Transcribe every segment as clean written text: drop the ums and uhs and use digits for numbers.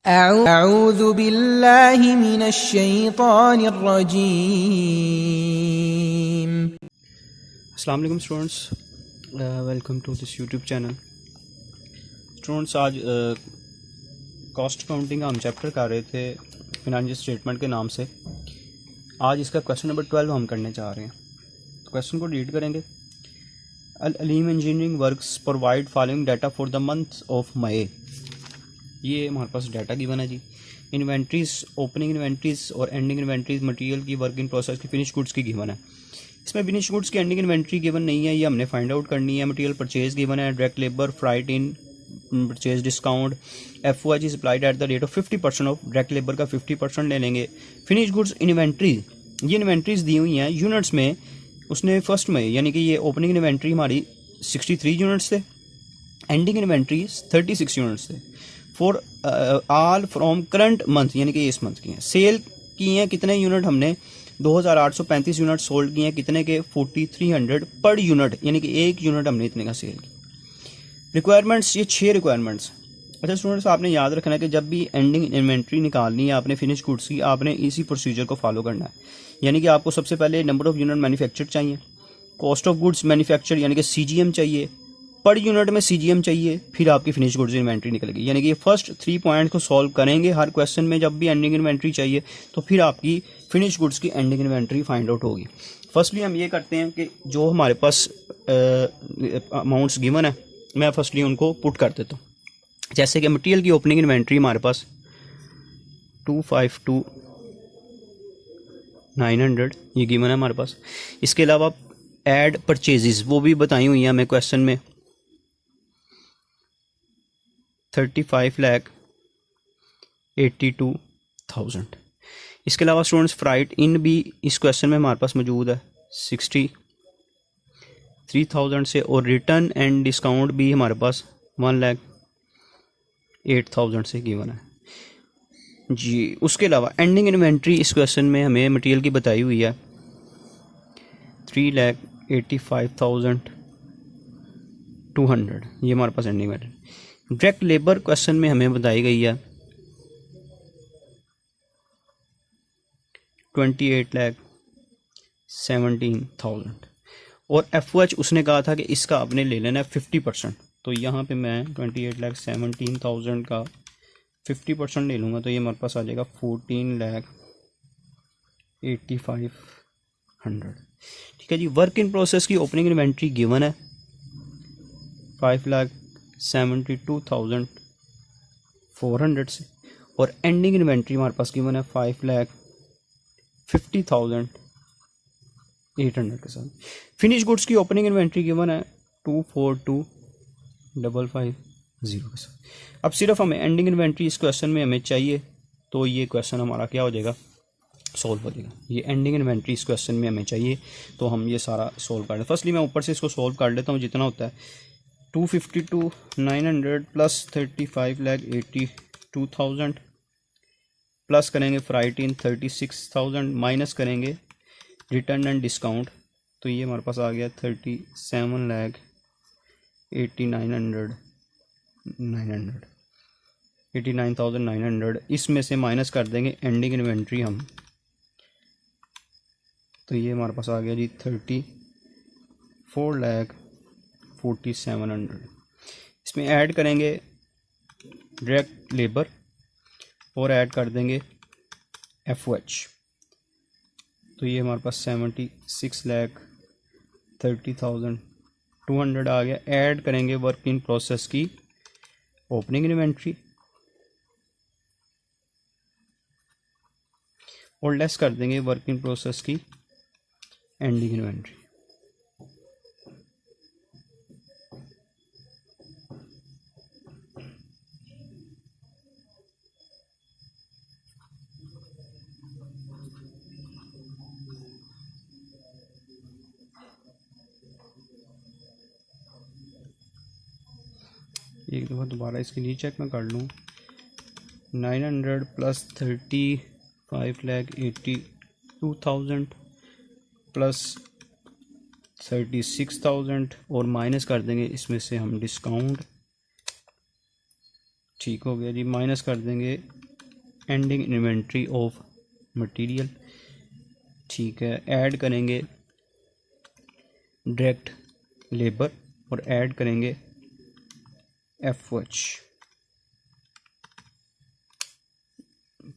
अऊज़ु बिल्लाहि मिनश शैतानिर रजीम। अस्सलाम वालेकुम students, welcome to this YouTube channel. Students, आज कॉस्ट अकाउंटिंग का हम चैप्टर कर रहे थे फिनेंशियल स्टेटमेंट के नाम से। आज इसका क्वेश्चन नंबर 12 हम करने चाह रहे हैं। तो क्वेश्चन को रीड करेंगे। Al Aleem engineering works provide following data for the month of May. ये हमारे पास डाटा गिवन है जी। इन्वेंट्रीज, ओपनिंग इन्वेंट्रीज और एंडिंग इन्वेंट्रीज मटेरियल की, वर्क इन प्रोसेस की, फिनिश गुड्स की गिवन है। इसमें फिनिश गुड्स की एंडिंग इन्वेंट्री गिवन नहीं है, ये हमने फाइंड आउट करनी है। मटेरियल परचेज गिवन है, direct labour, freight in, purchase discount, FOH is applied at the rate of 50% of direct labour का 50% ले लेंगे। फिनिश गुड्स इन्वेंट्री, ये इन्वेंट्रीज दी हुई हैं यूनिट्स में। उसने फर्स्ट में, यानी कि ये ओपनिंग इन्वेंट्री हमारी 63 यूनिट्स थे, एंडिंग इन्वेंट्री 36 यूनिट्स थे। For all from current month, यानी कि इस मंथ की हैं। सेल की हैं कितने यूनिट हमने, 2835 यूनिट सोल्ड किए हैं। कितने के, 4300 पर यूनिट, यानी कि एक यूनिट हमने इतने का सेल की। रिक्वायरमेंट्स, ये 6 रिक्वायरमेंट्स। अच्छा स्टूडेंट्स, आपने याद रखना है कि जब भी एंडिंग इन्वेंट्री निकालनी है आपने फिनिश गुड्स की, आपने इसी प्रोसीजर को फॉलो करना है। यानी कि आपको सबसे पहले नंबर ऑफ यूनिट मैन्युफैक्चर्ड चाहिए, कॉस्ट ऑफ गुड्स मैन्युफैक्चर यानी कि CGM चाहिए, पर यूनिट में CGM चाहिए, फिर आपकी फिनिश गुड्स इन्वेंट्री निकलेगी। यानी कि ये फर्स्ट 3 पॉइंट को सॉल्व करेंगे हर क्वेश्चन में। जब भी एंडिंग इन्वेंट्री चाहिए तो फिर आपकी फिनिश गुड्स की एंडिंग इन्वेंट्री फाइंड आउट होगी। फर्स्टली हम ये करते हैं कि जो हमारे पास अमाउंट्स गिवन है, मैं फर्स्टली उनको पुट कर देता हूँ। जैसे कि मटेरियल की ओपनिंग इन्वेंट्री हमारे पास 252,900 ये गिवन है हमारे पास। इसके अलावा एड परचेजेस वो भी बताई हुई हैं हमें क्वेश्चन में, 35,82,000। इसके अलावा स्टूडेंट्स फ्राइट इन भी इस क्वेश्चन में हमारे पास मौजूद है 63,000 से, और रिटर्न एंड डिस्काउंट भी हमारे पास 1,08,000 से गिवन है जी। उसके अलावा एंडिंग इन्वेंट्री इस क्वेश्चन में हमें मटेरियल की बताई हुई है 3,85,200, ये हमारे पास ending inventory. Direct labour question में हमें बताई गई है 28,17,000, और FOH उसने कहा था कि इसका आपने ले लेना है 50%। तो यहाँ पे मैं 28,17,000 का 50% ले लूँगा, तो ये हमारे पास आ जाएगा 14,85,100। ठीक है जी। वर्क इन प्रोसेस की ओपनिंग इन्वेंट्री गिवन है 5,72,400 से, और एंडिंग इन्वेंट्री हमारे पास गिवन है 5,50,800 के साथ। फिनिश गुड्स की ओपनिंग इन्वेंट्री गिवन है 242,550 के साथ। अब सिर्फ हमें एंडिंग इन्वेंट्री इस क्वेश्चन में हमें चाहिए, तो ये क्वेश्चन हमारा क्या हो जाएगा, सोल्व हो जाएगा। ये एंडिंग इन्वेंट्री इस क्वेश्चन में हमें चाहिए, तो हम ये सारा सोल्व कर लें। फर्स्टली मैं ऊपर से इसको सोल्व कर लेता हूँ जितना होता है। 252,900 प्लस 35,82,000 प्लस करेंगे फ्राइट इन 36,000, माइनस करेंगे रिटर्न एंड डिस्काउंट, तो ये हमारे पास आ गया 89,900। इसमें से माइनस कर देंगे एंडिंग इन्वेंट्री हम, तो ये हमारे पास आ गया जी 34,47,00। इसमें ऐड करेंगे डायरेक्ट लेबर और ऐड कर देंगे FOH, तो ये हमारे पास 76,30,200 आ गया। ऐड करेंगे वर्क इन प्रोसेस की ओपनिंग इन्वेंट्री और लेस कर देंगे वर्क इन प्रोसेस की एंडिंग इन्वेंट्री। एक दफ़ा दोबारा इसके लिए चेक मैं कर लूँ। 900 प्लस 35,82,000 प्लस 36,000 और माइनस कर देंगे इसमें से हम डिस्काउंट। ठीक हो गया जी। माइनस कर देंगे एंडिंग इन्वेंट्री ऑफ मटेरियल, ठीक है। ऐड करेंगे डायरेक्ट लेबर और ऐड करेंगे एफओएच,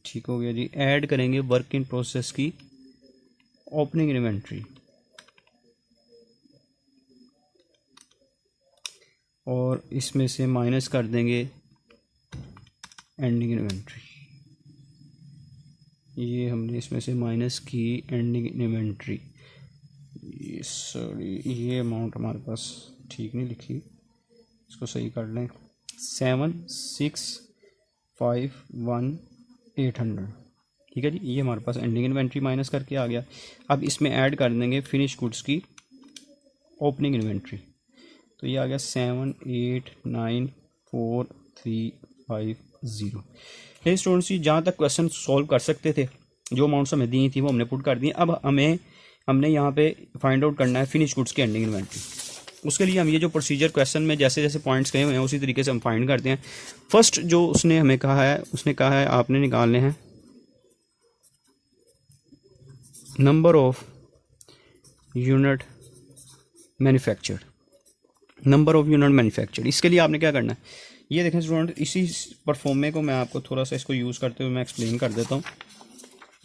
ठीक हो गया जी। ऐड करेंगे वर्क इन प्रोसेस की ओपनिंग इन्वेंट्री और इसमें से माइनस कर देंगे एंडिंग इन्वेंट्री। ये हमने इसमें से माइनस की एंडिंग इन्वेंट्री। सॉरी, ये अमाउंट हमारे पास ठीक नहीं लिखी, इसको सही कर लें। 7,651,800, ठीक है जी। ये हमारे पास एंडिंग इन्वेंट्री माइनस करके आ गया। अब इसमें ऐड कर देंगे फिनिश गुड्स की ओपनिंग इन्वेंट्री, तो ये आ गया 7,894,350। ये स्टूडेंट्स जी जहाँ तक क्वेश्चन सॉल्व कर सकते थे, जो अमाउंट्स हमें दी थी वो हमने पुट कर दी। अब हमने यहाँ पे फाइंड आउट करना है फिनिश गुड्स की एंडिंग इन्वेंट्री। उसके लिए हम ये जो प्रोसीजर क्वेश्चन में जैसे जैसे पॉइंट्स कहे हुए हैं उसी तरीके से हम फाइंड करते हैं। फर्स्ट जो उसने हमें कहा है, उसने कहा है आपने निकालने हैं number of unit manufactured, number of unit manufactured. इसके लिए आपने क्या करना है, ये देखें स्टूडेंट, इसी परफॉर्मे को मैं आपको थोड़ा सा इसको यूज़ करते हुए मैं एक्सप्लेन कर देता हूँ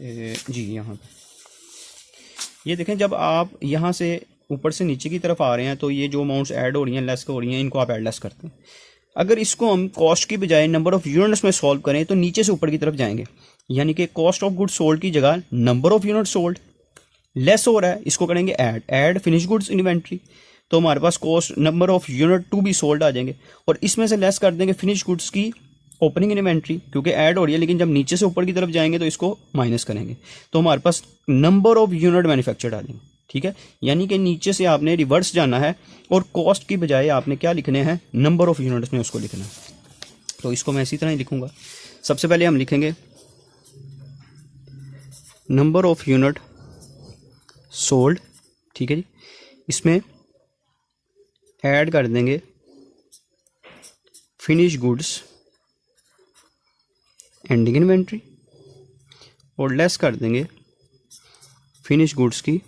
जी। यहाँ पे ये देखें, जब आप यहाँ से ऊपर से नीचे की तरफ आ रहे हैं तो ये जो अमाउंट्स ऐड हो रही हैं, लेस हो रही हैं, इनको आप ऐड लेस करते हैं। अगर इसको हम कॉस्ट की बजाय नंबर ऑफ यूनिट्स में सॉल्व करें तो नीचे से ऊपर की तरफ जाएंगे, यानी कि कॉस्ट ऑफ गुड्स सोल्ड की जगह number of unit sold less हो रहा है, इसको करेंगे ऐड फिनिश गुड्स इन्वेंट्री, तो हमारे पास cost number of unit to be sold आ जाएंगे और इसमें से लेस कर देंगे फिनिश गुड्स की ओपनिंग इन्वेंट्री, क्योंकि ऐड हो रही है लेकिन जब नीचे से ऊपर की तरफ जाएंगे तो इसको माइनस करेंगे, तो हमारे पास नंबर ऑफ यूनिट मैन्युफैक्चर्ड आ जाएंगे, ठीक है। यानी कि नीचे से आपने रिवर्स जाना है और कॉस्ट की बजाय आपने क्या लिखने हैं, नंबर ऑफ यूनिट्स में उसको लिखना है। तो इसको मैं इसी तरह ही लिखूंगा। सबसे पहले हम लिखेंगे नंबर ऑफ यूनिट सोल्ड, ठीक है जी। इसमें ऐड कर देंगे फिनिश गुड्स एंडिंग इन्वेंट्री और लेस कर देंगे फिनिश गुड्स की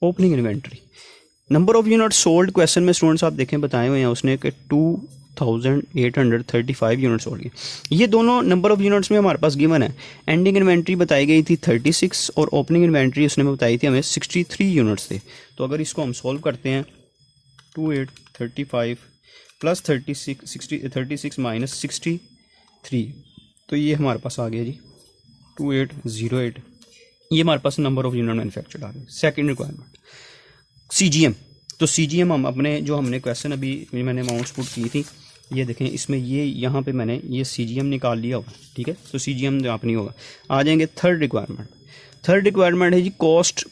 opening inventory. Number of unit sold question में स्टूडेंट्स आप देखें बताए हुए हैं उसने कि 2,835 यूनिट सोल्ड की। ये दोनों नंबर ऑफ यूनिट्स में हमारे पास गिवन है। एंडिंग इन्वेंट्री बताई गई थी 36 और ओपनिंग इन्वेंट्री उसने बताई थी हमें 63 यूनिट्स थे। तो अगर इसको हम सॉल्व करते हैं 2,835 प्लस 36 माइनस 63, तो ये हमारे पास आ गया जी 2,808। ये हमारे पास नंबर ऑफ यूनिट मैन्युफैक्चर्ड आ गया। Second requirement CGM. तो सीजीएम हम अपने जो हमने क्वेश्चन अभी मैंने अमाउंट्स पुट की थी, ये देखें इसमें ये यहाँ पे मैंने ये सीजीएम निकाल लिया होगा, ठीक है। तो सीजीएम आप नहीं होगा। आ जाएंगे थर्ड रिक्वायरमेंट। थर्ड रिक्वायरमेंट है जी कॉस्ट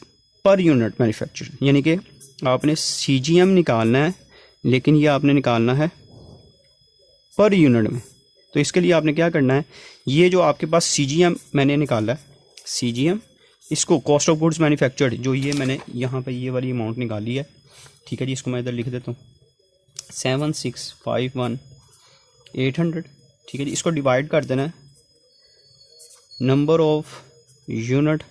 पर यूनिट मैन्युफैक्चर, यानी कि आपने सीजीएम निकालना है लेकिन ये आपने निकालना है पर यूनिट में। तो इसके लिए आपने क्या करना है, ये जो आपके पास सीजीएम मैंने निकाला है, सीजीएम इसको कॉस्ट ऑफ गुड्स मैन्युफैक्चर्ड, जो ये मैंने यहाँ पे ये वाली अमाउंट निकाली है, ठीक है जी। इसको मैं इधर लिख देता हूँ 7,651,800, ठीक है जी। इसको डिवाइड कर देना है नंबर ऑफ यूनिट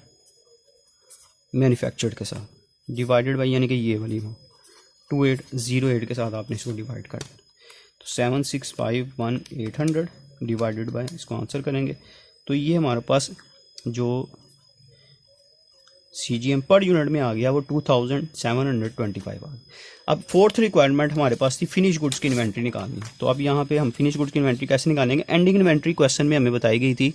मैन्युफैक्चर्ड के साथ, डिवाइडेड बाई यानी कि ये वाली अमाउंट 2,808 के साथ आपने इसको डिवाइड कर देना। तो 7,651,800 डिवाइडेड बाय, इसको आंसर करेंगे तो ये हमारे पास जो सीजीएम पर यूनिट में आ गया वो 2,725 आ गया। अब फोर्थ रिक्वायरमेंट हमारे पास थी फिनिश गुड्स की इन्वेंट्री निकालनी। तो अब यहाँ पे हम फिनिश गुड्स की इन्वेंट्री कैसे निकालेंगे, एंडिंग इन्वेंट्री क्वेश्चन में हमें बताई गई थी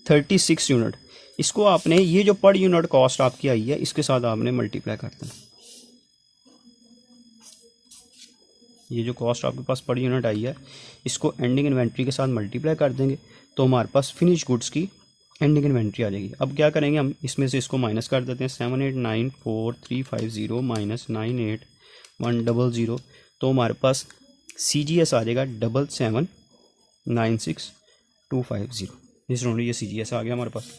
36 यूनिट। इसको आपने ये जो पर यूनिट कॉस्ट आपकी आई है इसके साथ आपने मल्टीप्लाई कर देना। ये जो कॉस्ट आपके पास पर यूनिट आई है इसको एंडिंग इन्वेंट्री के साथ मल्टीप्लाई कर देंगे तो हमारे पास फिनिश गुड्स की एंडिंग इन्वेंट्री आ जाएगी। अब क्या करेंगे, हम इसमें से इसको माइनस कर देते हैं 7,894,350 माइनस 98100, तो हमारे पास CGS आ जाएगा 7796250। इस रोड ये CGS आ गया हमारे पास।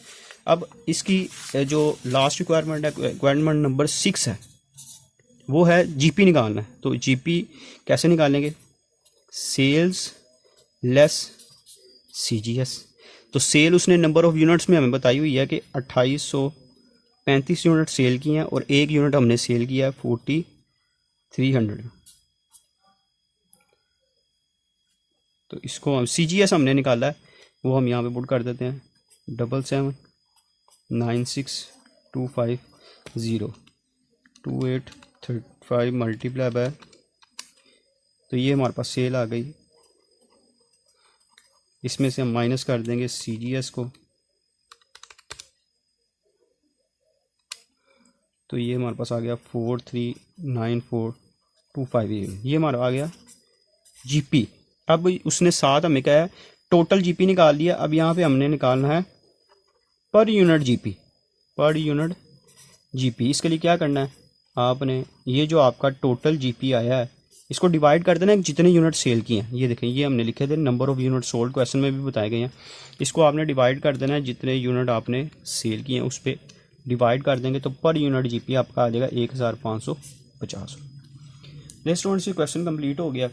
अब इसकी जो लास्ट रिक्वायरमेंट है, रिक्वायरमेंट नंबर 6 है, वो है GP निकालना है। तो GP कैसे निकालेंगे, सेल्स लेस CGS। तो सेल उसने नंबर ऑफ़ यूनिट्स में हमें बताई हुई है कि 2835 यूनिट सेल की हैं और 1 यूनिट हमने सेल किया है 4300। तो इसको हम CGS हमने निकाला है, वो हम यहाँ पे पुट कर देते हैं 779625 2835 मल्टीप्लाई बाय, तो ये हमारे पास सेल आ गई। इसमें से हम माइनस कर देंगे CGS को, तो ये हमारे पास आ गया 439425, ये हमारा आ गया GP। अब उसने साथ हमें क्या है टोटल GP निकाल लिया। अब यहाँ पे हमने निकालना है पर यूनिट GP। इसके लिए क्या करना है, आपने ये जो आपका टोटल GP आया है इसको डिवाइड कर देना है जितने यूनिट सेल किए हैं। ये देखें, ये हमने लिखे थे number of unit sold, question में भी बताए गए हैं। इसको आपने डिवाइड कर देना है जितने यूनिट आपने सेल किए हैं उस पर डिवाइड कर देंगे, तो पर यूनिट GP आपका आ जाएगा 1550। स्टूडेंट्स, ये क्वेश्चन कंप्लीट हो गया।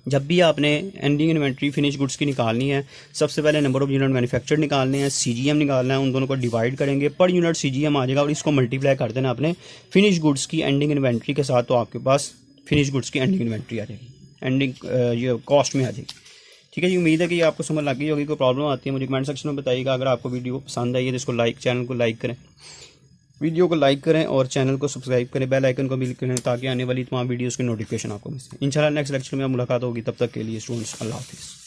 जब भी आपने एंडिंग इन्वेंट्री फिनिश गुड्स की निकालनी है, सबसे पहले नंबर ऑफ़ यूनिट मैन्युफैक्चर्ड निकालने हैं, CGM निकालना है, उन दोनों को डिवाइड करेंगे, पर यूनिट CGM आ जाएगा और इसको मल्टीप्लाई कर देना अपने फिनिश गुड्स की एंडिंग इन्वेंट्री के साथ, तो आपके पास फिनिश गुड्स की एंडिंग इन्वेंट्री आ जाएगी, एंडिंग ये कॉस्ट में आ जाएगी। ठीक है जी, उम्मीद है कि आपको समझ लग गई होगी। कोई प्रॉब्लम आती है मुझे कमेंट सेक्शन में बताइएगा। अगर आपको वीडियो पसंद आई है तो इसको चैनल को लाइक करें, वीडियो को लाइक करें और चैनल को सब्सक्राइब करें, बेल आइकन को भी क्लिक करें ताकि आने वाली तमाम वीडियोस की नोटिफिकेशन आपको मिल सके। इंशाल्लाह नेक्स्ट लेक्चर में मुलाकात होगी, तब तक के लिए स्टूडेंट्स अल्लाह हाफिज़।